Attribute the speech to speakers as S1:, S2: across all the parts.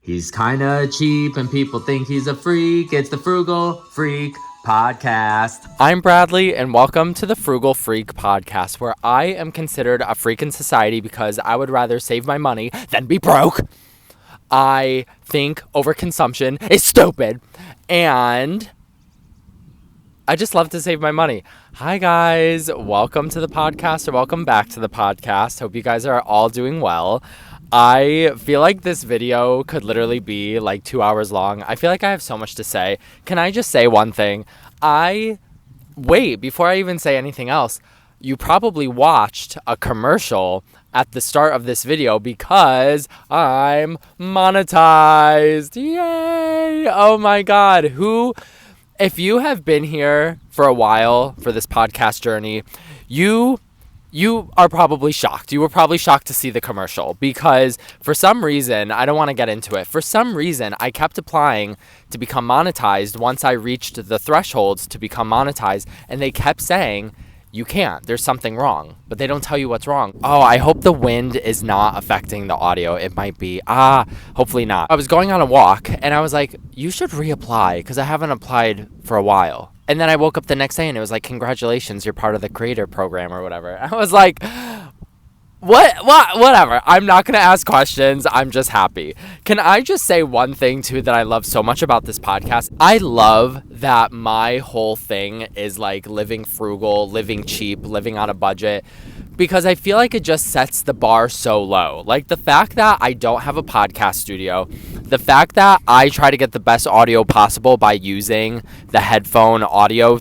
S1: He's kinda cheap and people think he's a freak. It's the Frugal Freak Podcast.
S2: I'm Bradley and welcome to the Frugal Freak Podcast, where I am considered a freak in society because I would rather save my money than be broke. I think overconsumption is stupid and I just love to save my money. Hi guys, welcome to the podcast or welcome back to the podcast. Hope you guys are all doing well. I feel like this video could literally be like 2 hours long. I feel like I have so much to say. Can I just say one thing? Before I even say anything else, you probably watched a commercial at the start of this video because I'm monetized. Yay! Oh my God. If you have been here for a while for this podcast journey, you are probably shocked. You were probably shocked to see the commercial because for some reason, I don't want to get into it. For some reason, I kept applying to become monetized once I reached the thresholds to become monetized, and they kept saying, you can't. There's something wrong, but they don't tell you what's wrong. Oh, I hope the wind is not affecting the audio. It might be. Hopefully not. I was going on a walk and I was like, you should reapply because I haven't applied for a while. And then I woke up the next day and it was like, congratulations, you're part of the creator program or whatever. I was like, whatever. I'm not going to ask questions. I'm just happy. Can I just say one thing too that I love so much about this podcast? I love that my whole thing is like living frugal, living cheap, living on a budget, because I feel like it just sets the bar so low. Like the fact that I don't have a podcast studio, the fact that I try to get the best audio possible by using the headphone audio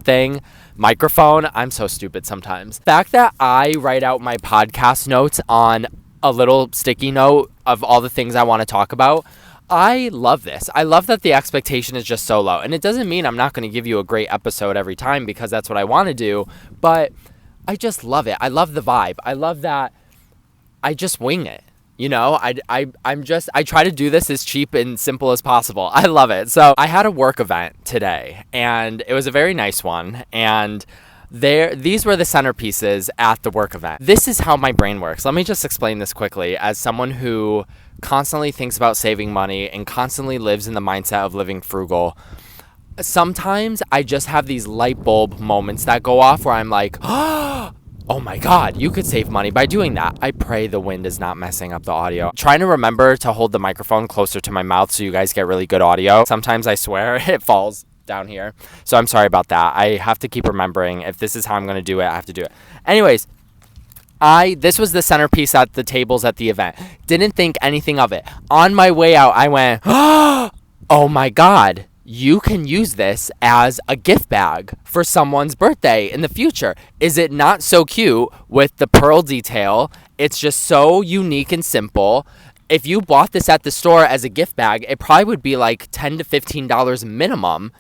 S2: microphone. I'm so stupid sometimes. The fact that I write out my podcast notes on a little sticky note of all the things I want to talk about. I love this. I love that the expectation is just so low. And it doesn't mean I'm not going to give you a great episode every time because that's what I want to do. But I just love it. I love the vibe. I love that I just wing it. You know, I try to do this as cheap and simple as possible. I love it. So I had a work event today and it was a very nice one. And these were the centerpieces at the work event. This is how my brain works. Let me just explain this quickly as someone who constantly thinks about saving money and constantly lives in the mindset of living frugal. Sometimes I just have these light bulb moments that go off where I'm like, oh my God, you could save money by doing that. I pray the wind is not messing up the audio. Trying to remember to hold the microphone closer to my mouth so you guys get really good audio. Sometimes I swear it falls down here. So I'm sorry about that. I have to keep remembering if this is how I'm going to do it, I have to do it. Anyways, this was the centerpiece at the tables at the event. Didn't think anything of it. On my way out, I went, oh my God. You can use this as a gift bag for someone's birthday in the future. Is it not so cute with the pearl detail? It's just so unique and simple. If you bought this at the store as a gift bag, it probably would be like $10 to $15 minimum.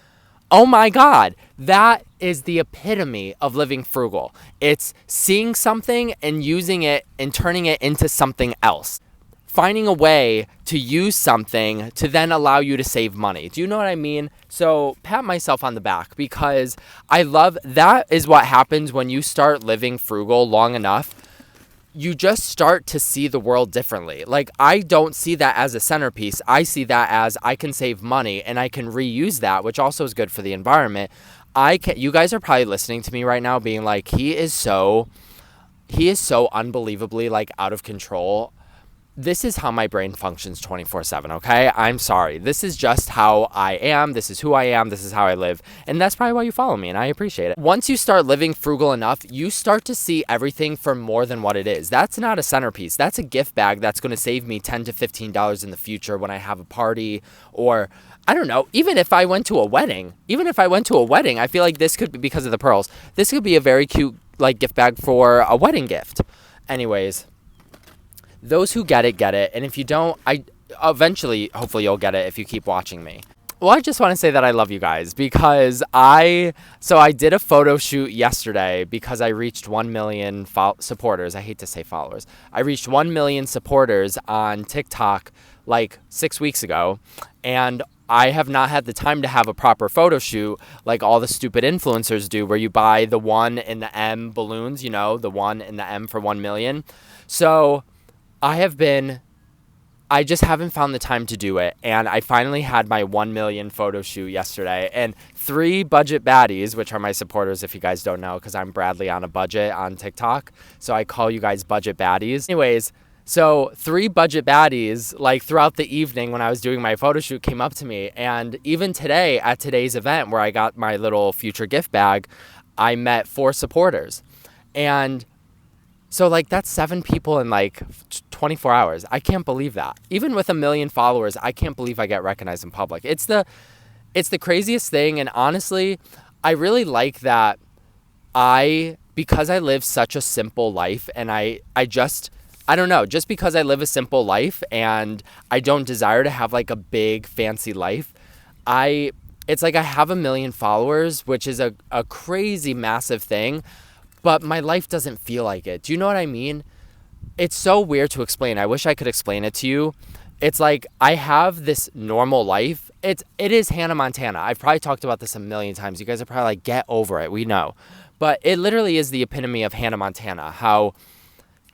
S2: Oh my God, that is the epitome of living frugal. It's seeing something and using it and turning it into something else. Finding a way to use something to then allow you to save money. Do you know what I mean? So pat myself on the back because I love that is what happens when you start living frugal long enough. You just start to see the world differently. Like I don't see that as a centerpiece. I see that as I can save money and I can reuse that, which also is good for the environment. You guys are probably listening to me right now being like, he is so unbelievably like out of control. This is how my brain functions 24/7, okay? I'm sorry. This is just how I am. This is who I am. This is how I live. And that's probably why you follow me, and I appreciate it. Once you start living frugal enough, you start to see everything for more than what it is. That's not a centerpiece. That's a gift bag that's going to save me $10 to $15 in the future when I have a party or, I don't know, even if I went to a wedding. I feel like this could be, because of the pearls, this could be a very cute like gift bag for a wedding gift. Anyways, those who get it, and if you don't, hopefully you'll get it if you keep watching me. Well, I just want to say that I love you guys because I did a photo shoot yesterday because I reached 1 million supporters. I hate to say followers. I reached 1 million supporters on TikTok like 6 weeks ago, and I have not had the time to have a proper photo shoot like all the stupid influencers do where you buy the 1 and the M balloons, you know, the 1 and the M for 1 million. So I have been I just haven't found the time to do it. And I finally had my 1 million photo shoot yesterday. And 3 Budget Baddies, which are my supporters if you guys don't know, because I'm Bradley on a budget on TikTok. So I call you guys Budget Baddies. Anyways, so 3 Budget Baddies, like throughout the evening when I was doing my photo shoot, came up to me. And even today at today's event where I got my little future gift bag, I met 4 supporters. And so like that's 7 people in like 24 hours. I can't believe that. Even with 1 million followers, I can't believe I get recognized in public. It's the craziest thing. And honestly, I really like that because I live such a simple life, and I don't know, just because I live a simple life and I don't desire to have like a big fancy life, it's like I have 1 million followers, which is a crazy massive thing, but my life doesn't feel like it. Do you know what I mean? It's so weird to explain. I wish I could explain it to you. It's like I have this normal life. It is Hannah Montana. I've probably talked about this a million times. You guys are probably like, get over it. We know. But it literally is the epitome of Hannah Montana. How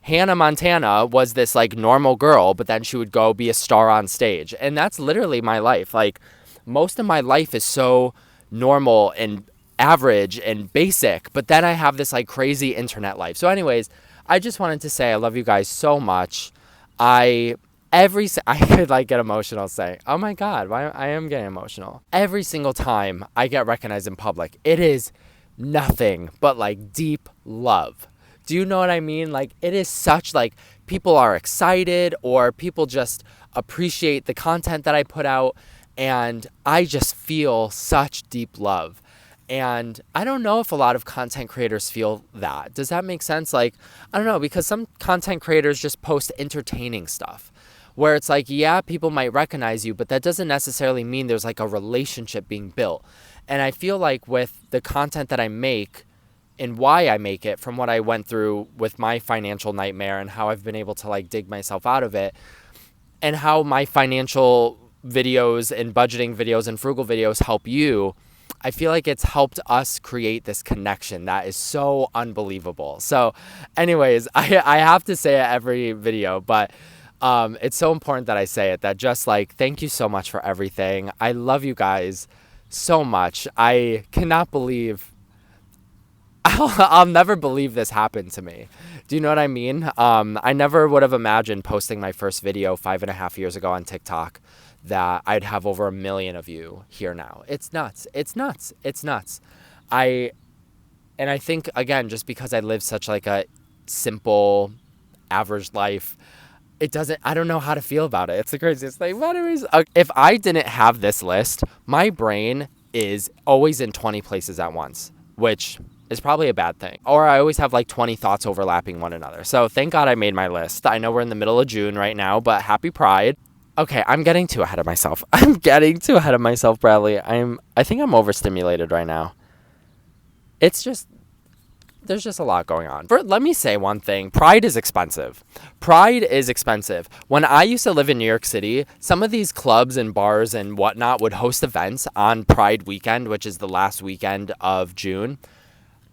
S2: Hannah Montana was this like normal girl, but then she would go be a star on stage. And that's literally my life. Like most of my life is so normal and average and basic, but then I have this like crazy internet life. So anyways, I just wanted to say I love you guys so much. I could like get emotional saying, oh my God, why I am getting emotional. Every single time I get recognized in public, it is nothing but like deep love. Do you know what I mean? Like it is such like people are excited or people just appreciate the content that I put out, and I just feel such deep love. And I don't know if a lot of content creators feel that. Does that make sense? Like, I don't know, because some content creators just post entertaining stuff where it's like, yeah, people might recognize you, but that doesn't necessarily mean there's like a relationship being built. And I feel like with the content that I make and why I make it, from what I went through with my financial nightmare and how I've been able to like dig myself out of it, and how my financial videos and budgeting videos and frugal videos help you, I feel like it's helped us create this connection that is so unbelievable. So anyways, I have to say it every video, but it's so important that I say it, that just like, thank you so much for everything. I love you guys so much. I cannot believe, I'll never believe this happened to me. Do you know what I mean? I never would have imagined posting my first video 5.5 years ago on TikTok that I'd have over 1 million of you here now. It's nuts. It's nuts. It's nuts. I think, again, just because I live such like a simple, average life, I don't know how to feel about it. It's the craziest thing. But anyways, if I didn't have this list, my brain is always in 20 places at once, which is probably a bad thing. Or I always have like 20 thoughts overlapping one another. So thank God I made my list. I know we're in the middle of June right now, but happy Pride. Okay, I'm getting too ahead of myself. Bradley. I think I'm overstimulated right now. It's just, there's just a lot going on. Let me say one thing. Pride is expensive. When I used to live in New York City, some of these clubs and bars and whatnot would host events on Pride weekend, which is the last weekend of June.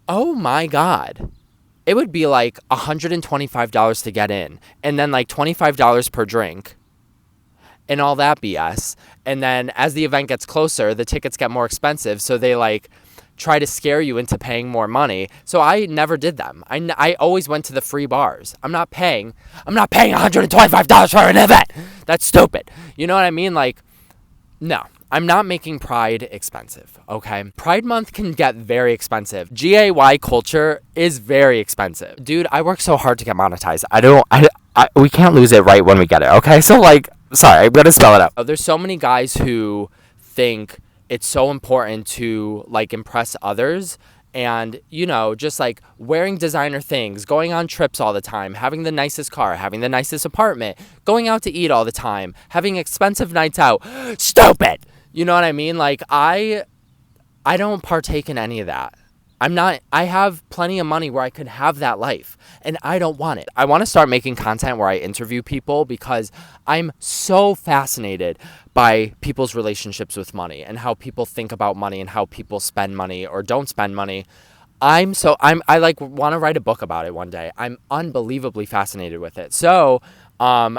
S2: Oh my God. It would be like $125 to get in, and then like $25 per drink, and all that BS. And then as the event gets closer, the tickets get more expensive. So they like try to scare you into paying more money. So I never did them. I always went to the free bars. I'm not paying $125 for an event. That's stupid. You know what I mean? Like, no, I'm not making Pride expensive. Okay. Pride month can get very expensive. GAY culture is very expensive. Dude, I work so hard to get monetized. We can't lose it right when we get it. Okay. So like, sorry, I'm going to spell it out. There's so many guys who think it's so important to like impress others, and, you know, just like wearing designer things, going on trips all the time, having the nicest car, having the nicest apartment, going out to eat all the time, having expensive nights out. Stupid. You know what I mean? Like I don't partake in any of that. I have plenty of money where I could have that life, and I don't want it. I want to start making content where I interview people, because I'm so fascinated by people's relationships with money and how people think about money and how people spend money or don't spend money. I like want to write a book about it one day. I'm unbelievably fascinated with it. So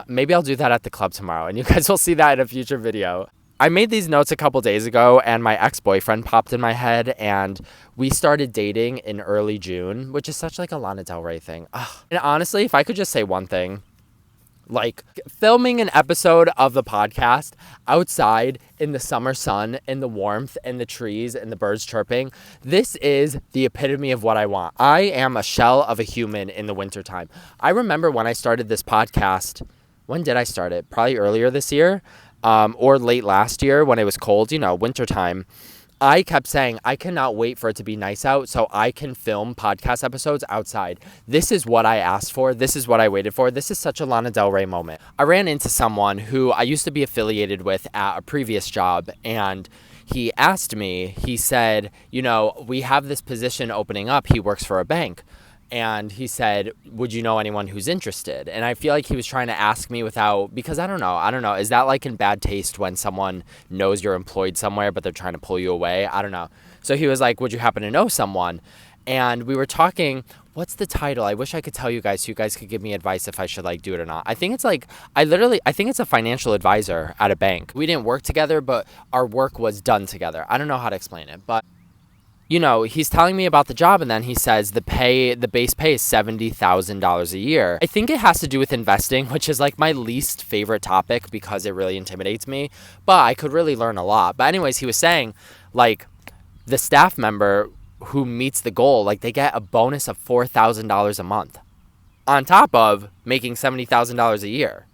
S2: Maybe I'll do that at the club tomorrow, and you guys will see that in a future video. I made these notes a couple days ago, and my ex-boyfriend popped in my head, and we started dating in early June, which is such like a Lana Del Rey thing. Ugh. And honestly, if I could just say one thing, like filming an episode of the podcast outside in the summer sun, in the warmth, and the trees, and the birds chirping, this is the epitome of what I want. I am a shell of a human in the wintertime. I remember when I started this podcast, when did I start it? Probably earlier this year. Or late last year when it was cold, wintertime, I kept saying, I cannot wait for it to be nice out so I can film podcast episodes outside. This is what I asked for. This is what I waited for. This is such a Lana Del Rey moment. I ran into someone who I used to be affiliated with at a previous job, and he asked me, he said, we have this position opening up. He works for a bank. And he said, would you know anyone who's interested? And I feel like he was trying to ask me because I don't know. Is that like in bad taste when someone knows you're employed somewhere, but they're trying to pull you away? I don't know. So he was like, would you happen to know someone? And we were talking, what's the title? I wish I could tell you guys so you guys could give me advice if I should like do it or not. I think it's I think it's a financial advisor at a bank. We didn't work together, but our work was done together. I don't know how to explain it, but he's telling me about the job, and then he says the base pay is $70,000 a year. I think it has to do with investing, which is like my least favorite topic because it really intimidates me, but I could really learn a lot. But anyways, he was saying like the staff member who meets the goal, like they get a bonus of $4,000 a month on top of making $70,000 a year.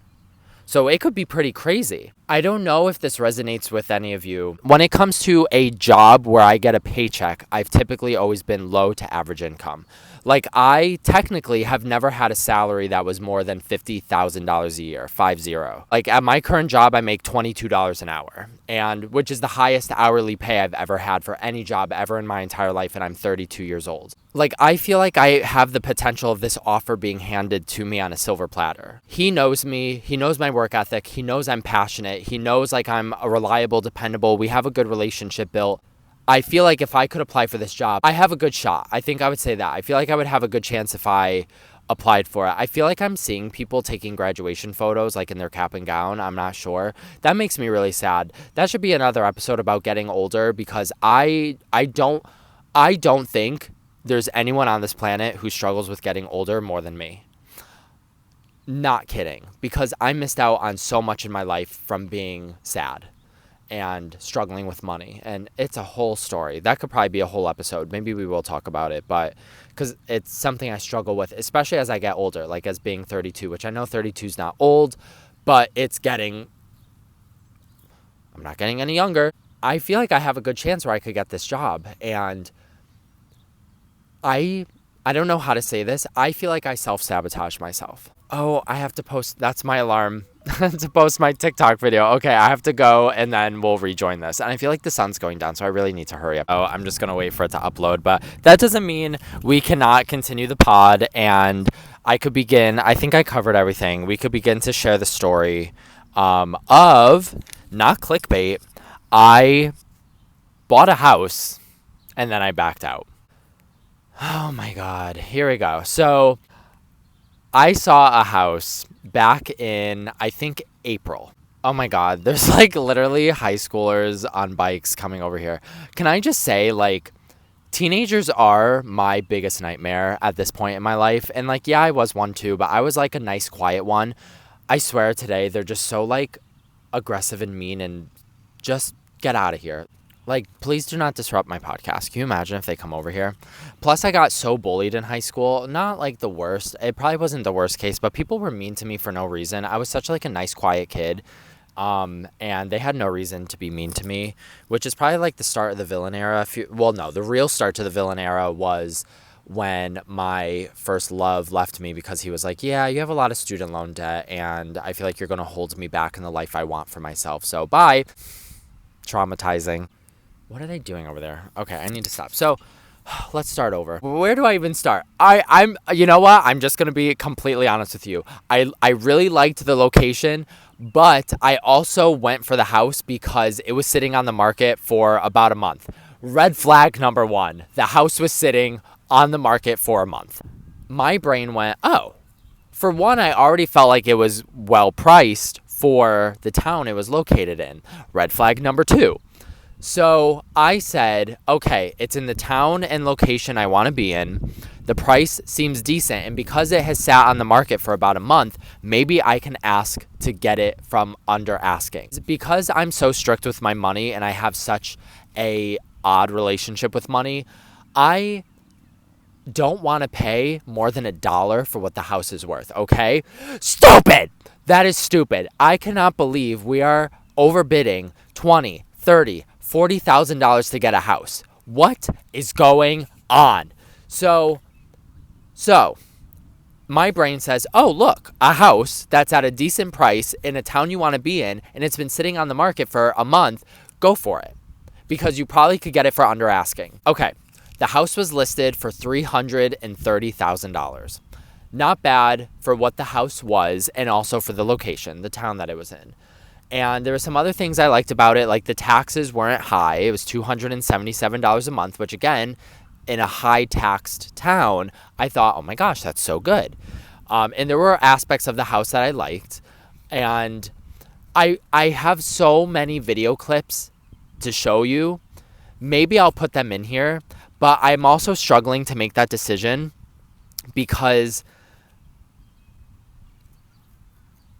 S2: So it could be pretty crazy. I don't know if this resonates with any of you. When it comes to a job where I get a paycheck, I've typically always been low to average income. Like I technically have never had a salary that was more than $50,000 a year, 50. Like at my current job, I make $22 an hour, and which is the highest hourly pay I've ever had for any job ever in my entire life, and I'm 32 years old. Like I feel like I have the potential of this offer being handed to me on a silver platter. He knows me, he knows my work ethic, he knows I'm passionate, he knows like I'm a reliable, dependable, we have a good relationship built. I feel like if I could apply for this job, I have a good shot. I think I would say that. I feel like I would have a good chance if I applied for it. I feel like I'm seeing people taking graduation photos like in their cap and gown. I'm not sure. That makes me really sad. That should be another episode about getting older, because I don't think there's anyone on this planet who struggles with getting older more than me. Not kidding, because I missed out on so much in my life from being sad and struggling with money, and it's a whole story. That could probably be a whole episode. Maybe we will talk about it, but because it's something I struggle with, especially as I get older, like as being 32, which I know 32 is not old, but I'm not getting any younger. I feel like I have a good chance where I could get this job, and I don't know how to say this. I feel like I self-sabotage myself. Oh, I have to post. That's my alarm to post my TikTok video. Okay, I have to go, and then we'll rejoin this. And I feel like the sun's going down, so I really need to hurry up. Oh, I'm just going to wait for it to upload. But that doesn't mean we cannot continue the pod, and I could begin. I think I covered everything. We could begin to share the story of, not clickbait, I bought a house, and then I backed out. Oh my God, here we go. So I saw a house back in, I think, April. Oh my God, there's like literally high schoolers on bikes coming over here. Can I just say, like, teenagers are my biggest nightmare at this point in my life. And like, yeah, I was one too, but I was like a nice, quiet one. I swear today, they're just so like aggressive and mean, and just get out of here. Like, please do not disrupt my podcast. Can you imagine if they come over here? Plus, I got so bullied in high school. Not like the worst. It probably wasn't the worst case, but people were mean to me for no reason. I was such like a nice, quiet kid. And they had no reason to be mean to me, which is probably like the start of the villain era. The real start to the villain era was when my first love left me, because he was like, yeah, you have a lot of student loan debt, and I feel like you're going to hold me back in the life I want for myself. So bye. Traumatizing. What are they doing over there? Okay, I need to stop. So let's start over. Where do I even start? I'm you know what? I'm just going to be completely honest with you. I really liked the location, but I also went for the house because it was sitting on the market for about a month. Red flag number one. The house was sitting on the market for a month. My brain went, oh, For one, I already felt like it was well priced for the town it was located in. Red flag number 2. So I said, okay, it's in the town and location I want to be in. The price seems decent. And because it has sat on the market for about a month, maybe I can ask to get it from under asking. Because I'm so strict with my money and I have such a odd relationship with money, I don't want to pay more than $1 for what the house is worth, okay? Stupid! That is stupid. I cannot believe we are overbidding $20,000, $30,000, $40,000 to get a house. What is going on? So my brain says, oh, look, a house that's at a decent price in a town you want to be in, and it's been sitting on the market for a month, go for it. Because you probably could get it for under asking. Okay, the house was listed for $330,000. Not bad for what the house was and also for the location, the town that it was in. And there were some other things I liked about it, like the taxes weren't high. It was $277 a month, which again, in a high-taxed town, I thought, oh my gosh, that's so good. And there were aspects of the house that I liked. And I have so many video clips to show you. Maybe I'll put them in here. But I'm also struggling to make that decision because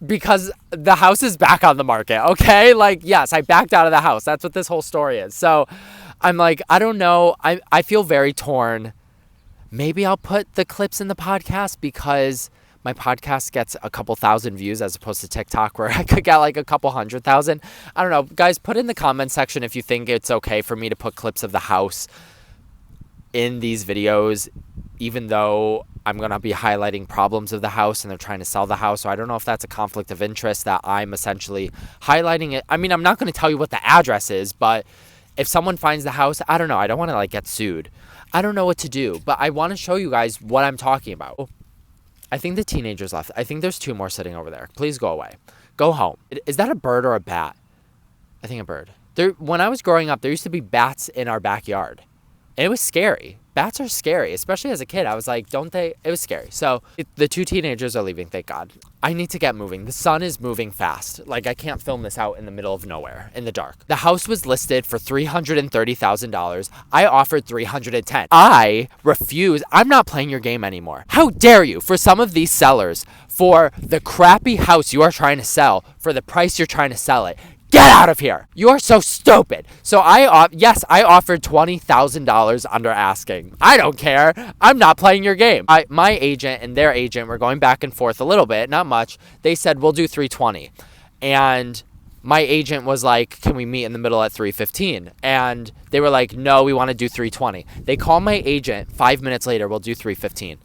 S2: the house is back on the market, okay? Like, yes, I backed out of the house. That's what this whole story is. So I'm like, I don't know. I feel very torn. Maybe I'll put the clips in the podcast because my podcast gets a couple thousand views as opposed to TikTok where I could get like a couple 100,000. I don't know. Guys, put in the comment section if you think it's okay for me to put clips of the house in these videos, even though I'm going to be highlighting problems of the house and they're trying to sell the house. So I don't know if that's a conflict of interest that I'm essentially highlighting it. I mean, I'm not going to tell you what the address is, but if someone finds the house, I don't know. I don't want to like get sued. I don't know what to do, but I want to show you guys what I'm talking about. I think the teenagers left. I think there's 2 more sitting over there. Please go away. Go home. Is that a bird or a bat? I think a bird. When I was growing up, there used to be bats in our backyard. And it was scary. Bats are scary, especially as a kid. I was like, don't they? It was scary. So the 2 teenagers are leaving, thank God. I need to get moving. The sun is moving fast. Like, I can't film this out in the middle of nowhere, in the dark. The house was listed for $330,000. I offered $310,000. I refuse. I'm not playing your game anymore. How dare you, for some of these sellers, for the crappy house you are trying to sell, for the price you're trying to sell it, get out of here. You are so stupid. So I offered $20,000 under asking. I don't care. I'm not playing your game. My agent and their agent were going back and forth a little bit, not much. They said, we'll do $320,000. And my agent was like, can we meet in the middle at $315,000? And they were like, no, we want to do $320,000. They call my agent 5 minutes later, we'll do $315,000.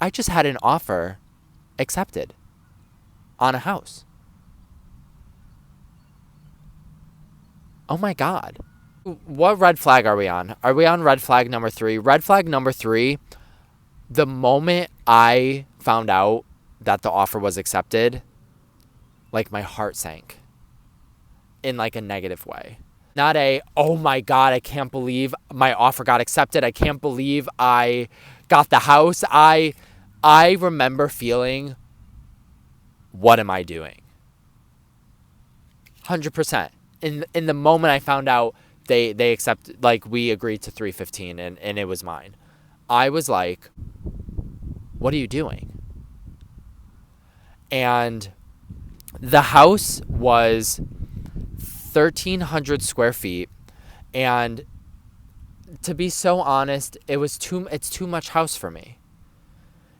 S2: I just had an offer accepted on a house. Oh my God. What red flag are we on? Are we on red flag number 3? Red flag number 3, the moment I found out that the offer was accepted, like my heart sank in like a negative way. Not a, oh my God, I can't believe my offer got accepted. I can't believe I got the house. I remember feeling, what am I doing? 100%. In the moment I found out they accepted, like we agreed to $315,000 and it was mine. I was like, what are you doing? And the house was 1,300 square feet. And to be so honest, it's too much house for me.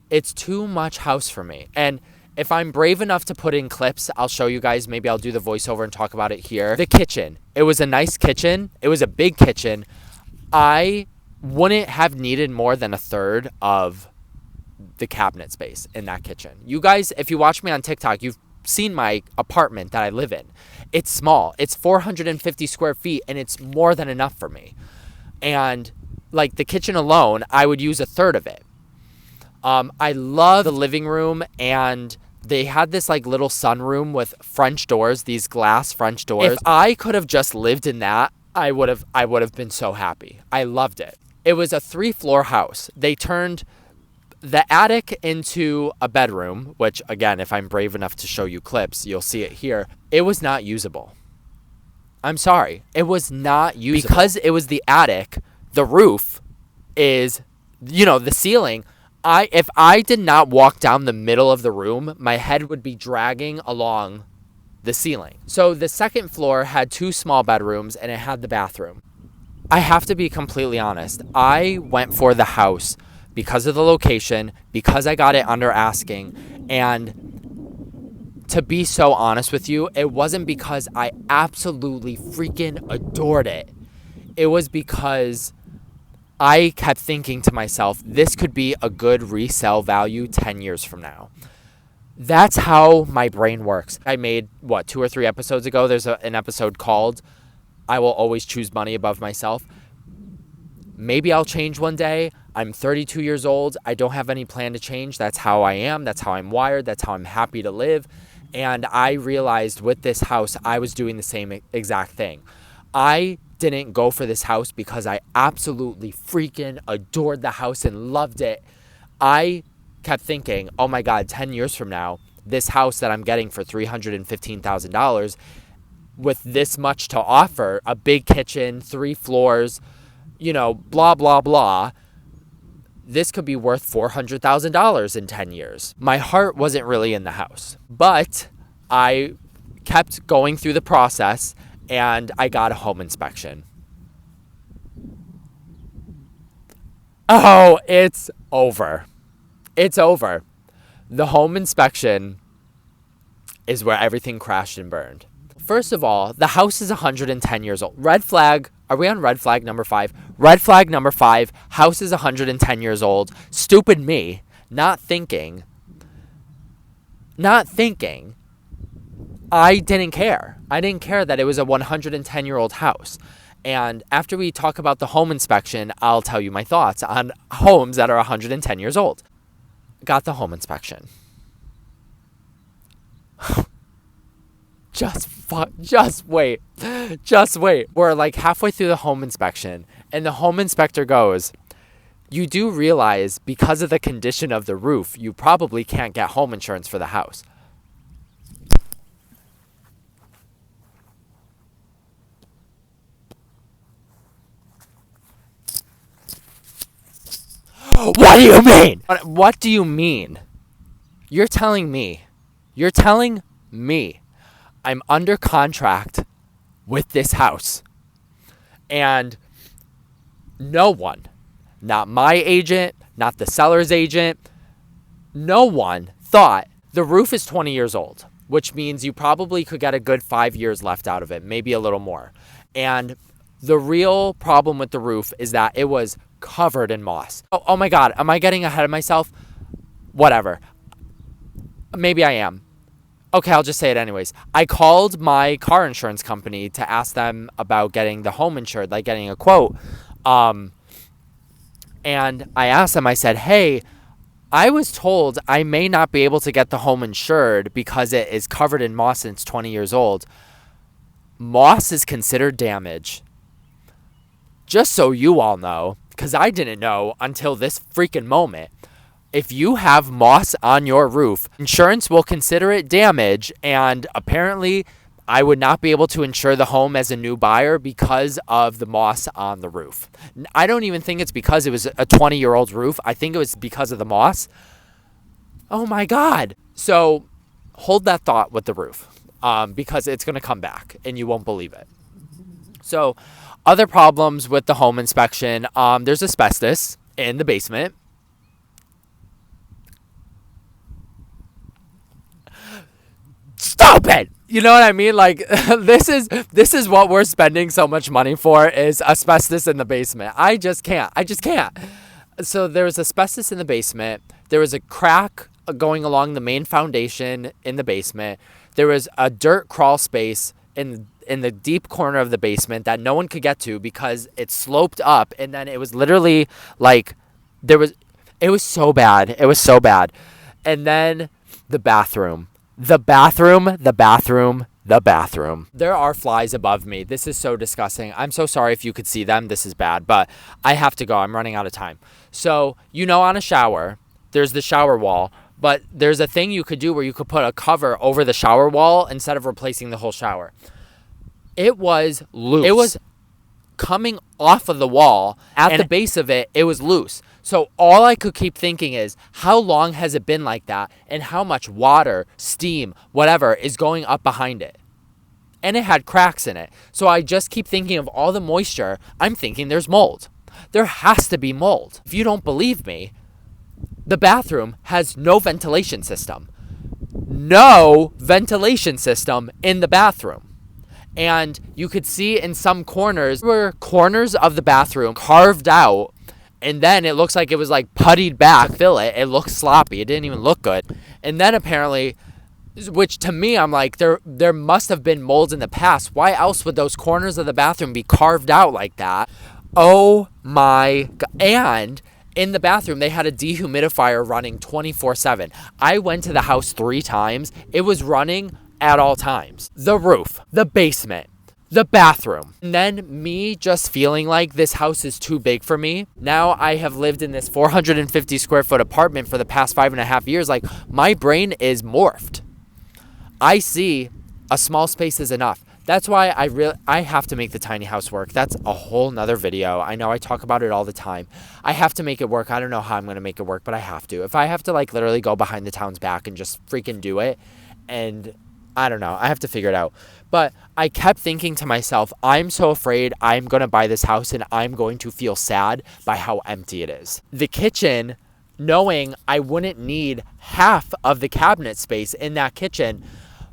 S2: It's too much house for me. And if I'm brave enough to put in clips, I'll show you guys. Maybe I'll do the voiceover and talk about it here. The kitchen. It was a nice kitchen. It was a big kitchen. I wouldn't have needed more than a third of the cabinet space in that kitchen. You guys, if you watch me on TikTok, you've seen my apartment that I live in. It's small. It's 450 square feet, and it's more than enough for me. And like the kitchen alone, I would use a third of it. I love the living room, and they had this like little sunroom with French doors, these glass French doors. If I could have just lived in that I would have been so happy. I loved it. It was a 3-floor house. They turned the attic into a bedroom, which again, if I'm brave enough to show you clips, you'll see it here. It was not usable. I'm sorry. It was not usable. Because it was the attic, the roof is, the ceiling. If I did not walk down the middle of the room, my head would be dragging along the ceiling. So the second floor had 2 small bedrooms and it had the bathroom. I have to be completely honest. I went for the house because of the location, because I got it under asking, and to be so honest with you, it wasn't because I absolutely freaking adored it. It was because I kept thinking to myself, this could be a good resale value 10 years from now. That's how my brain works. I made, 2 or 3 episodes ago, there's an episode called I Will Always Choose Money Above Myself. Maybe I'll change one day. I'm 32 years old. I don't have any plan to change. That's how I am. That's how I'm wired. That's how I'm happy to live. And I realized with this house, I was doing the same exact thing. I didn't go for this house because I absolutely freaking adored the house and loved it. I kept thinking, oh my God, 10 years from now, this house that I'm getting for $315,000 with this much to offer, a big kitchen, 3 floors, blah, blah, blah, this could be worth $400,000 in 10 years. My heart wasn't really in the house, but I kept going through the process and I got a home inspection. Oh, it's over. It's over. The home inspection is where everything crashed and burned. First of all, the house is 110 years old. Red flag. Are we on red flag number 5? Red flag number 5. House is 110 years old. Stupid me. Not thinking. I didn't care. I didn't care that it was a 110-year-old house. And after we talk about the home inspection, I'll tell you my thoughts on homes that are 110 years old. Got the home inspection. Just wait. We're like halfway through the home inspection, and the home inspector goes, you do realize because of the condition of the roof, you probably can't get home insurance for the house. What do you mean? What do you mean? You're telling me I'm under contract with this house, and no one, not my agent, not the seller's agent, no one thought the roof is 20 years old, which means you probably could get a good 5 years left out of it, maybe a little more. And the real problem with the roof is that it was covered in moss. Oh my God, am I getting ahead of myself? Whatever. Maybe I am. Okay, I'll just say it anyways. I called my car insurance company to ask them about getting the home insured, like getting a quote. And I asked them, I said, hey, I was told I may not be able to get the home insured because it is covered in moss and it's 20 years old. Moss is considered damage. Just so you all know, because I didn't know until this freaking moment. If you have moss on your roof, insurance will consider it damage, and apparently I would not be able to insure the home as a new buyer because of the moss on the roof. I don't even think it's because it was a 20-year-old roof. I think it was because of the moss. Oh my God. So hold that thought with the roof, because it's going to come back and you won't believe it. So other problems with the home inspection, there's asbestos in the basement. Stop it! You know what I mean? Like, this is what we're spending so much money for, is asbestos in the basement. I just can't. So there was asbestos in the basement. There was a crack going along the main foundation in the basement. There was a dirt crawl space in the deep corner of the basement that no one could get to because it sloped up, and then it was literally like it was so bad. It was so bad. And then the bathroom the bathroom. There are flies above me. This is so disgusting. I'm so sorry if you could see them. This is bad, but I have to go. I'm running out of time. So, on a shower, there's the shower wall, but there's a thing you could do where you could put a cover over the shower wall instead of replacing the whole shower. It was loose. It was coming off of the wall. At the base of it, it was loose. So all I could keep thinking is, how long has it been like that? And how much water, steam, whatever is going up behind it? And it had cracks in it. So I just keep thinking of all the moisture. I'm thinking there's mold. There has to be mold. If you don't believe me, the bathroom has no ventilation system. No ventilation system in the bathroom. And you could see in some corners, there were corners of the bathroom carved out, and then it looks like it was like puttied back. Fill it. It looked sloppy. It didn't even look good. And then apparently, which to me, I'm like, there must have been mold in the past. Why else would those corners of the bathroom be carved out like that? Oh my God. And in the bathroom, they had a dehumidifier running 24/7. I went to the house 3 times. It was running at all times. The roof, the basement, the bathroom. And then me just feeling like this house is too big for me. Now I have lived in this 450 square foot apartment for the past 5.5 years. Like, my brain is morphed. I see a small space is enough. That's why I have to make the tiny house work. That's a whole nother video. I know I talk about it all the time. I have to make it work. I don't know how I'm going to make it work, but I have to. If I have to like literally go behind the town's back and just freaking do it, and I don't know, I have to figure it out. But I kept thinking to myself, I'm so afraid I'm going to buy this house and I'm going to feel sad by how empty it is. The kitchen, knowing I wouldn't need half of the cabinet space in that kitchen,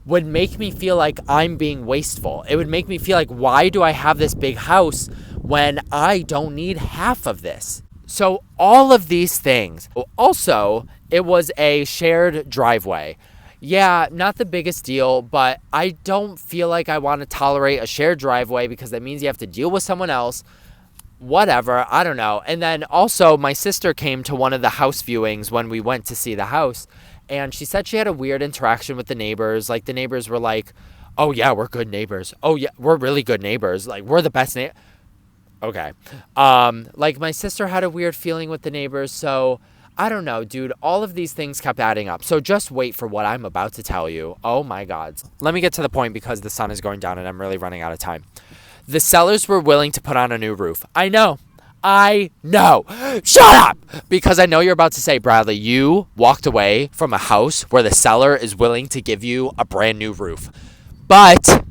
S2: would make me feel like I'm being wasteful. It would make me feel like, why do I have this big house when I don't need half of this? So all of these things. Also, it was a shared driveway. Yeah, not the biggest deal, but I don't feel like I want to tolerate a shared driveway because that means you have to deal with someone else. Whatever, I don't know. And then also, my sister came to one of the house viewings when we went to see the house, and she said she had a weird interaction with the neighbors. Like, the neighbors were like, oh yeah, we're good neighbors. Oh yeah, we're really good neighbors. Like, we're the best neighbors. Okay. Like, my sister had a weird feeling with the neighbors, so I don't know, dude. All of these things kept adding up. So just wait for what I'm about to tell you. Oh my God. Let me get to the point because the sun is going down and I'm really running out of time. The sellers were willing to put on a new roof. I know. Shut up! Because I know you're about to say, Bradley, you walked away from a house where the seller is willing to give you a brand new roof. But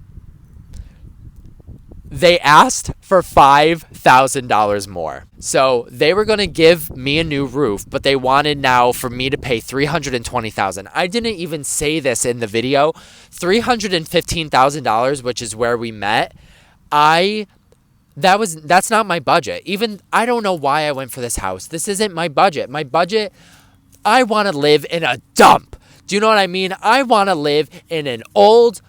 S2: they asked for $5,000 more. So they were going to give me a new roof, but they wanted now for me to pay $320,000. I didn't even say this in the video. $315,000, which is where we met. That's not my budget. Even I don't know why I went for this house. This isn't my budget. My budget, I want to live in a dump. Do you know what I mean? I want to live in an old,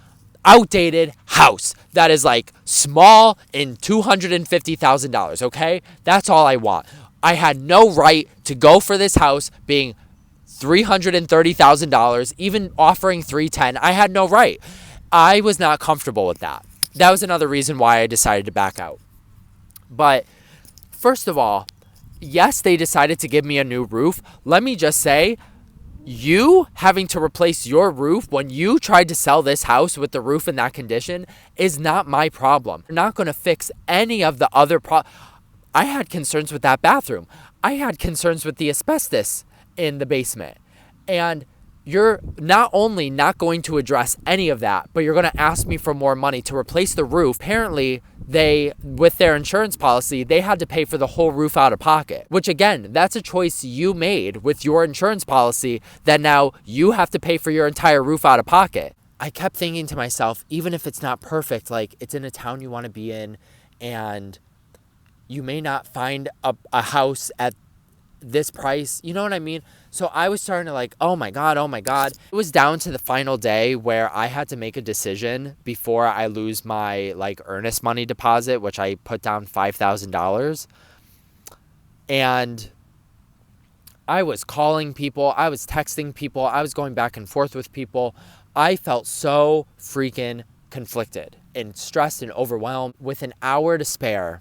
S2: outdated house that is like small and $250,000, okay? That's all I want. I had no right to go for this house being $330,000, even offering $310,000. I had no right. I was not comfortable with that. That was another reason why I decided to back out. But first of all, yes, they decided to give me a new roof. Let me just say, you having to replace your roof when you tried to sell this house with the roof in that condition is not my problem. You're not going to fix any of the other I had concerns with that bathroom. I had concerns with the asbestos in the basement. And you're not only not going to address any of that, but you're going to ask me for more money to replace the roof. Apparently, with their insurance policy, they had to pay for the whole roof out of pocket, which again, that's a choice you made with your insurance policy that now you have to pay for your entire roof out of pocket. I kept thinking to myself, even if it's not perfect, like it's in a town you want to be in and you may not find a house at this price, you know what I mean? So I was starting to like, oh my God. It was down to the final day where I had to make a decision before I lose my like earnest money deposit, which I put down $5,000. And I was calling people, I was texting people, I was going back and forth with people. I felt so freaking conflicted and stressed and overwhelmed with an hour to spare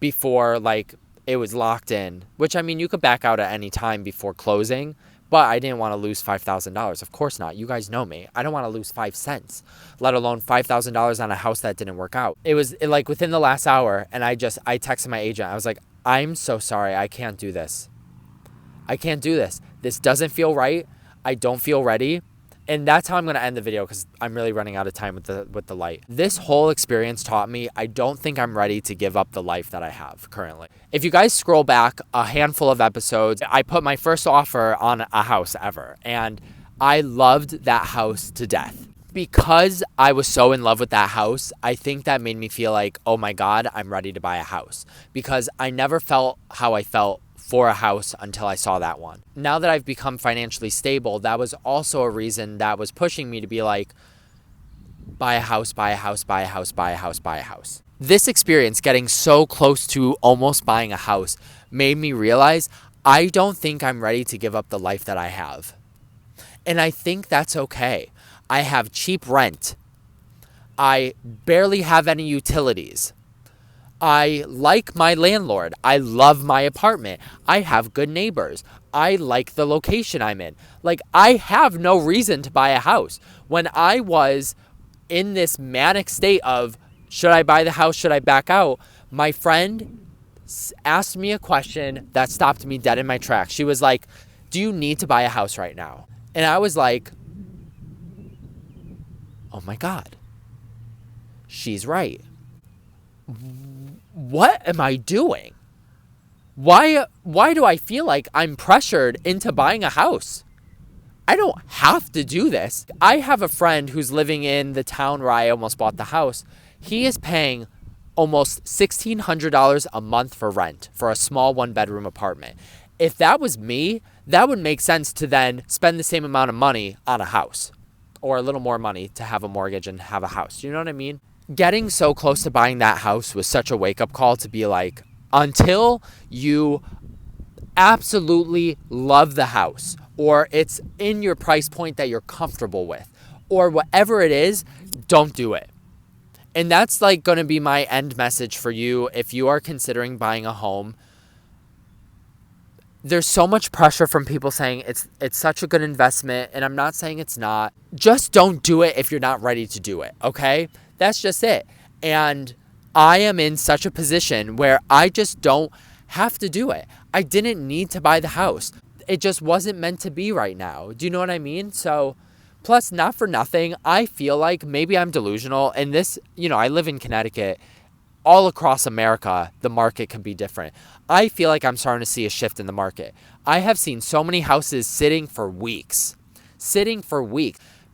S2: before like it was locked in, which I mean, you could back out at any time before closing, but I didn't want to lose $5,000. Of course not. You guys know me. I don't want to lose 5 cents, let alone $5,000 on a house that didn't work out. It was like within the last hour, and I texted my agent. I was like, I'm so sorry. I can't do this. I can't do this. This doesn't feel right. I don't feel ready. And that's how I'm going to end the video because I'm really running out of time with the light. This whole experience taught me I don't think I'm ready to give up the life that I have currently. If you guys scroll back a handful of episodes, I put my first offer on a house ever. And I loved that house to death. Because I was so in love with that house, I think that made me feel like, oh my God, I'm ready to buy a house. Because I never felt how I felt for a house until I saw that one. Now that I've become financially stable, that was also a reason that was pushing me to be like, buy a house, buy a house, buy a house, buy a house, buy a house. This experience, getting so close to almost buying a house, made me realize I don't think I'm ready to give up the life that I have. And I think that's okay. I have cheap rent. I barely have any utilities. I like my landlord. I love my apartment. I have good neighbors. I like the location I'm in. Like, I have no reason to buy a house. When I was in this manic state of, should I buy the house? Should I back out? My friend asked me a question that stopped me dead in my tracks. She was like, do you need to buy a house right now? And I was like, oh my God, she's right. What am I doing? Why do I feel like I'm pressured into buying a house? I don't have to do this. I have a friend who's living in the town where I almost bought the house. He is paying almost $1,600 a month for rent for a small 1-bedroom apartment. If that was me, that would make sense to then spend the same amount of money on a house or a little more money to have a mortgage and have a house. You know what I mean? Getting so close to buying that house was such a wake-up call to be like, until you absolutely love the house or it's in your price point that you're comfortable with or whatever it is, don't do it. And that's like going to be my end message for you if you are considering buying a home. There's so much pressure from people saying it's such a good investment, and I'm not saying it's not. Just don't do it if you're not ready to do it, okay? That's just it. And I am in such a position where I just don't have to do it. I didn't need to buy the house. It just wasn't meant to be right now. Do you know what I mean? So, plus, not for nothing, I feel like maybe I'm delusional. And this, I live in Connecticut. All across America, the market can be different. I feel like I'm starting to see a shift in the market. I have seen so many houses sitting for weeks,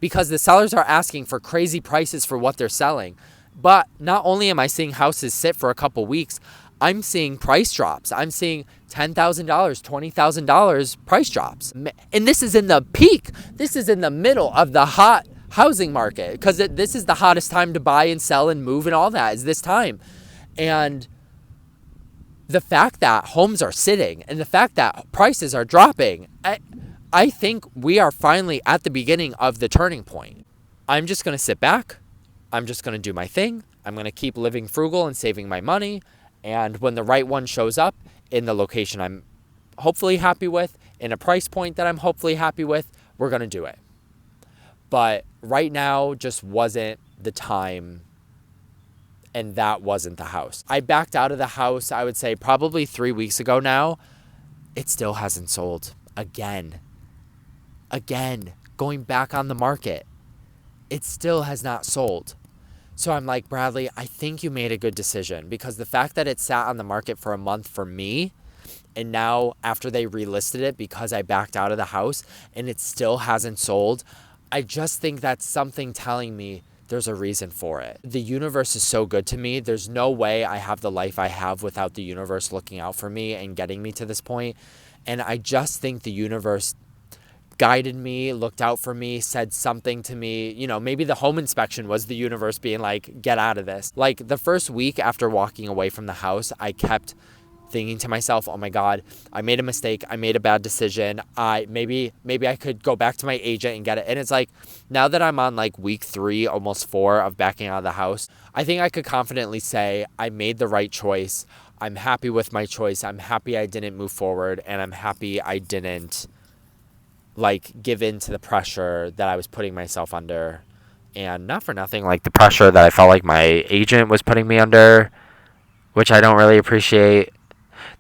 S2: because the sellers are asking for crazy prices for what they're selling. But not only am I seeing houses sit for a couple weeks, I'm seeing price drops. I'm seeing $10,000, $20,000 price drops. And this is in the peak. This is in the middle of the hot housing market, because this is the hottest time to buy and sell and move and all that is this time. And the fact that homes are sitting and the fact that prices are dropping, I think we are finally at the beginning of the turning point. I'm just going to sit back. I'm just going to do my thing. I'm going to keep living frugal and saving my money. And when the right one shows up in the location I'm hopefully happy with, in a price point that I'm hopefully happy with, we're going to do it. But right now just wasn't the time, and that wasn't the house. I backed out of the house, I would say probably 3 weeks ago now. It still hasn't sold. Again, going back on the market. It still has not sold. So I'm like, Bradley, I think you made a good decision, because the fact that it sat on the market for a month for me, and now after they relisted it because I backed out of the house and it still hasn't sold, I just think that's something telling me there's a reason for it. The universe is so good to me. There's no way I have the life I have without the universe looking out for me and getting me to this point. And I just think the universe guided me, looked out for me, said something to me. Maybe the home inspection was the universe being like, get out of this. Like the first week after walking away from the house, I kept thinking to myself, oh my God, I made a mistake. I made a bad decision. Maybe I could go back to my agent and get it. And it's like, now that I'm on like week 3, almost 4 of backing out of the house, I think I could confidently say I made the right choice. I'm happy with my choice. I'm happy I didn't move forward, and I'm happy I didn't like give in to the pressure that I was putting myself under. And not for nothing, like the pressure that I felt like my agent was putting me under, which I don't really appreciate.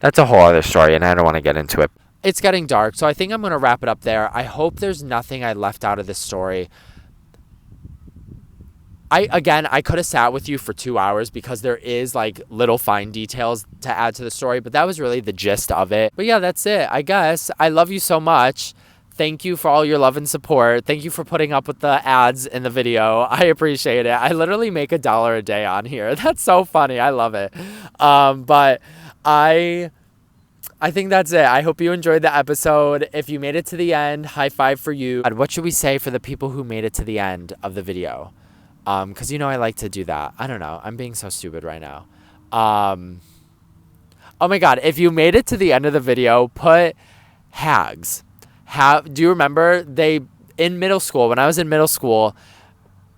S2: That's a whole other story, and I don't want to get into it. It's getting dark, so I think I'm going to wrap it up there. I hope there's nothing I left out of this story. I could have sat with you for 2 hours because there is like little fine details to add to the story, but that was really the gist of it. But yeah, that's it, I guess. I love you so much. Thank you for all your love and support. Thank you for putting up with the ads in the video. I appreciate it. I literally make $1 a day on here. That's so funny. I love it. But I think that's it. I hope you enjoyed the episode. If you made it to the end, high five for you. What should we say for the people who made it to the end of the video? Because I like to do that. I don't know. I'm being so stupid right now. Oh my God. If you made it to the end of the video, put hags. Do you remember in middle school, when I was in middle school,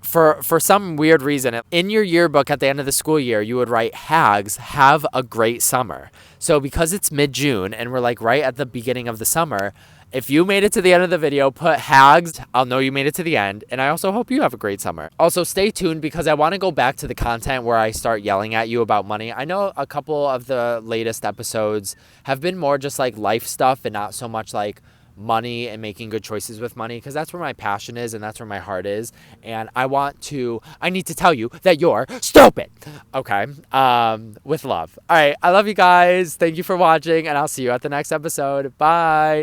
S2: for some weird reason, in your yearbook at the end of the school year, you would write hags, have a great summer. So because it's mid-June and we're like right at the beginning of the summer, if you made it to the end of the video, put hags. I'll know you made it to the end. And I also hope you have a great summer. Also, stay tuned because I want to go back to the content where I start yelling at you about money. I know a couple of the latest episodes have been more just like life stuff and not so much like money and making good choices with money, because that's where my passion is and that's where my heart is. And I need to tell you that you're stupid. Okay. With love. All right. I love you guys. Thank you for watching, and I'll see you at the next episode. Bye.